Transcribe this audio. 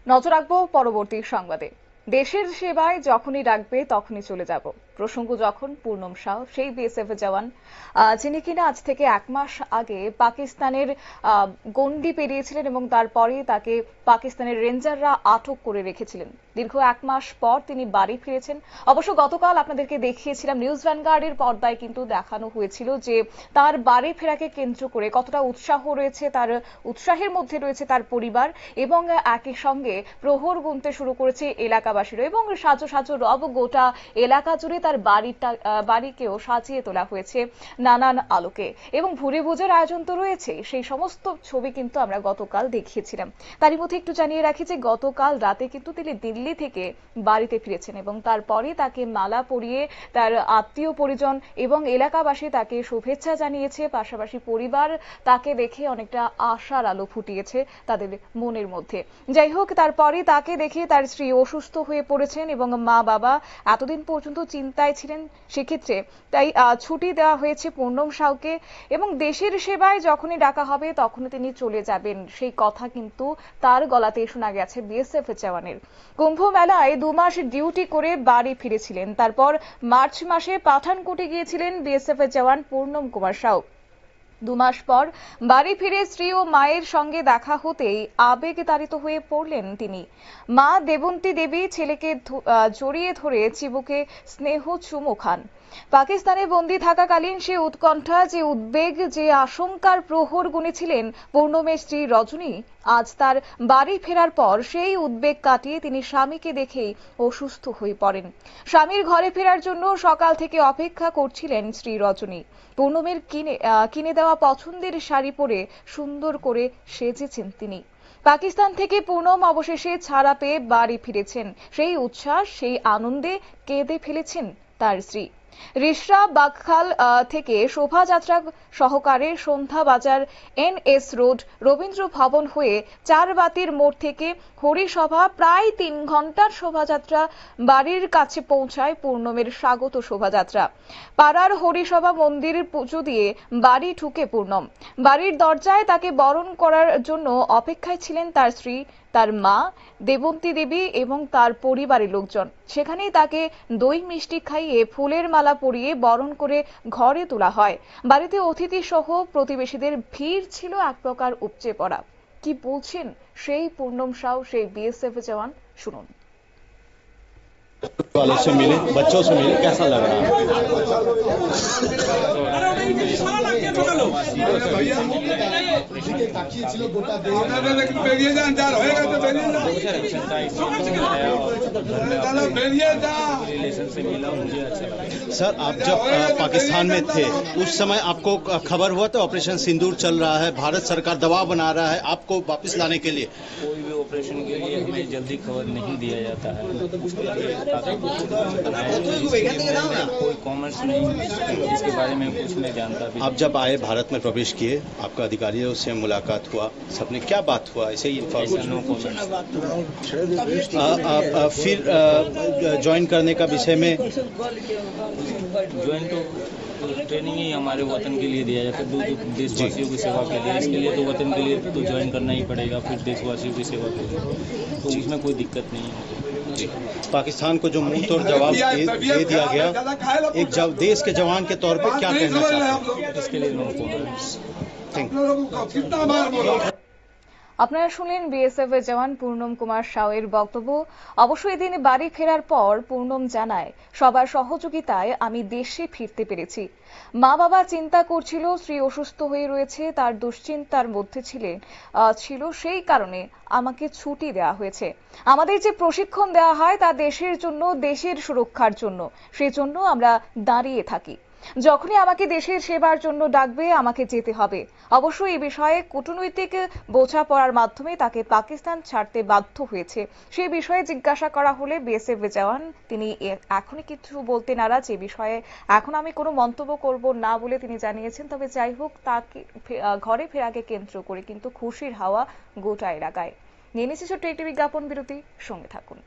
নজর রাখবো পরবর্তী সংবাদে। দেশের সেবায় যখনই ডাকবে তখনই চলে যাব। প্রসঙ্গ যখন পূর্ণম সাউ, সেই বিএসএফ জওয়ান যিনি কিনা আজ থেকে 1 মাস আগে পাকিস্তানের গন্ডি পেরিয়েছিলেন এবং তারপরেই তাকে পাকিস্তানের রেঞ্জাররা আটক করে রেখেছিলেন। দীর্ঘ 1 মাস পর তিনি বাড়ি ফিরেছেন। অবশ্য গতকাল আপনাদেরকে দেখিয়েছিলাম, নিউজ ভ্যানগার্ডের পর্দায় কিন্তু দেখানো হয়েছিল যে তার বাড়ি ফেরাকে কেন্দ্র করে কতটা উৎসাহ রয়েছে, তার উৎসাহের মধ্যে রয়েছে তার পরিবার এবং একই সঙ্গে প্রহর গুনতে শুরু করেছে এলাকাবাসীরা এবং সাজো সাজো রব গোটা এলাকা জুড়ে তার বাড়িকেও সাজিয়ে তোলা হয়েছে নানান আলোকে এবং ভুরি ভোজের আয়োজন তো রয়েছে। সেই সমস্ত ছবি কিন্তু আমরা গতকাল দেখিয়েছিলাম। তারই মধ্যে একটু জানিয়ে রাখি যে গতকাল রাতে কিন্তু তিনি দিল্লি থেকে বাড়িতে ফিরেছেন এবং তারপরে তাকে মালা পরিয়ে তার আত্মীয় পরিজন এবং এলাকাবাসী তাকে শুভেচ্ছা জানিয়েছে। পাশাপাশি পরিবার তাকে দেখে অনেকটা আশার আলো ফুটিয়েছে তাদের মনের মধ্যে। যাই হোক, তারপরে তাকে দেখে তার স্ত্রী অসুস্থ হয়ে পড়েছেন এবং মা বাবা এতদিন পর্যন্ত চিন্তায় ছিলেন। সেক্ষেত্রে তাই ছুটি দেওয়া হয়েছে পূর্ণম সাউকে এবং দেশের সেবায় যখনই ডাকা হবে তখনই তিনি চলে যাবেন, সেই কথা কিন্তু তার গলাতে শোনা গেছে বিএসএফ জওয়ানের। কুম্ভ মেলায় 2 মাস ডিউটি করে বাড়ি ফিরেছিলেন। তারপর মার্চ মাসে পাঠানকোটে গিয়েছিলেন বিএসএফ জওয়ান পূর্ণম কুমার সাউ। 2 মাস পর বাড়ি ফিরে স্ত্রী ও মায়ের সঙ্গে দেখা হতেই আবেগে তাড়িত হয়ে পড়লেন তিনি। মা দেবন্তী দেবী ছেলেকে জড়িয়ে ধরে চিবুকে স্নেহ চুমু খান। পাকিস্তানে বন্দী থাকাকালীন সে উৎকণ্ঠা, যে উদ্বেগ, যে আশঙ্কার প্রহর গুনেছিলেন পূর্ণমের স্ত্রী রজনী, আজ তার বাড়ি ফেরার পর সেই উদ্বেগ কাটিয়ে তিনি স্বামীকে দেখেই অসুস্থ হয়ে পড়েন। স্বামীর ঘরে ফেরার জন্য সকাল থেকে অপেক্ষা করছিলেন স্ত্রী রজনী। পূর্ণমের কিনে দেওয়া পছন্দের শাড়ি পরে সুন্দর করে সেজেছেন তিনি। পাকিস্তান থেকে পূর্ণম অবশেষে ছাড়া পেয়ে বাড়ি ফিরেছেন। সেই উচ্ছ্বাস, সেই আনন্দে কেঁদে ফেলেছেন তার স্ত্রী। রিসরা বাগখাল থেকে শোভাযাত্রা সহকারে সন্ধ্যা বাজার NS রোড রবীন্দ্র ভবন হয়ে চারবাতির মোড় থেকে হরিসভা প্রায় 3 ঘন্টার শোভাযাত্রা বাড়ির কাছে পৌঁছায় পূর্ণমের স্বাগত শোভাযাত্রা। পাড়ার হরিসভা মন্দির পুজো দিয়ে বাড়ি ঢুকে পূর্ণম। বাড়ির দরজায় তাকে বরণ করার জন্য অপেক্ষায় ছিলেন তার স্ত্রী, তার মা দেবন্তী দেবী এবং তার পরিবারের লোকজন। সেখানেই তাকে দই মিষ্টি খাইয়ে ফুলের মালা পরিয়ে বরণ করে ঘরে তোলা হয়। বাড়িতে অতিথি সহ প্রতিবেশীদের ভিড় ছিল এক প্রকার উপচে পড়া। কি বলছেন সেই পূর্ণম সাউ, সেই বিএসএফ জওয়ান, শুনুন। वालों से मिले, बच्चों से मिले, कैसा लग रहा है? सर, आप जब पाकिस्तान में थे उस समय आपको खबर हुआ था ऑपरेशन सिंदूर चल रहा है, भारत सरकार दबाव बना रहा है आपको वापस लाने के लिए? कोई भी ऑपरेशन के लिए हमें जल्दी खबर नहीं दिया जाता है। कोई कॉमर्स नहीं, इसके बारे में कुछ नहीं जानता। आप जब आए भारत में प्रवेश किए, आपका अधिकारियों से मुलाकात हुआ, सबने क्या बात हुआ? ऐसे ही इन्फॉर्मेशन। फिर ज्वाइन करने का विषय में ज्वाइन तो ट्रेनिंग ही हमारे वतन के लिए दिया जाता है, देशवासियों की सेवा के लिए। इसके लिए तो वतन के लिए तो ज्वाइन करना ही पड़ेगा, फिर देशवासियों की सेवा के लिए, तो उसमें कोई दिक्कत नहीं है। पाकिस्तान को जो मुंह तोड़ जवाब दे दिया गया, एक देश के जवान के तौर पर क्या कहना चाहते हैं? इसके लिए नो कमेंट्स। Thank you. আপনারা শুনলেন বিএসএফ এর জওয়ান পূর্ণম কুমার সাউয়ের বক্তব্য। অবশ্যই এদিন বাড়ি ফেরার পর পূর্ণম জানায়, সবার সহযোগিতায় আমি দেশে ফিরতে পেরেছি। মা বাবা চিন্তা করছিল, স্ত্রী অসুস্থ হয়ে রয়েছে, তার দুশ্চিন্তার মধ্যে ছিল, সেই কারণে আমাকে ছুটি দেওয়া হয়েছে। আমাদের যে প্রশিক্ষণ দেওয়া হয় তা দেশের জন্য, দেশের সুরক্ষার জন্য, সেজন্য আমরা দাঁড়িয়ে থাকি। যখনই আমাকে দেশের সেবার জন্য ডাকবে আমাকে যেতে হবে। অবশ্যই এই বিষয়ে কূটনৈতিক বোঝাপড়ার মাধ্যমে তাকে পাকিস্তান ছাড়তে বাধ্য হয়েছে। সেই বিষয়ে জিজ্ঞাসা করা হলে বিএসএফ জওয়ান তিনি এখনই কিছু বলতে নারাজ। এই বিষয়ে এখন আমি কোনো মন্তব্য করব না বলে তিনি জানিয়েছেন। তবে যাই হোক, তাকে ঘরে ফেরাকে কেন্দ্র করে কিন্তু খুশির হাওয়া গোটা এলাকায়। নিয়ে নিচ্ছি ছোট্ট একটি বিজ্ঞাপন বিরতি, সঙ্গে থাকুন।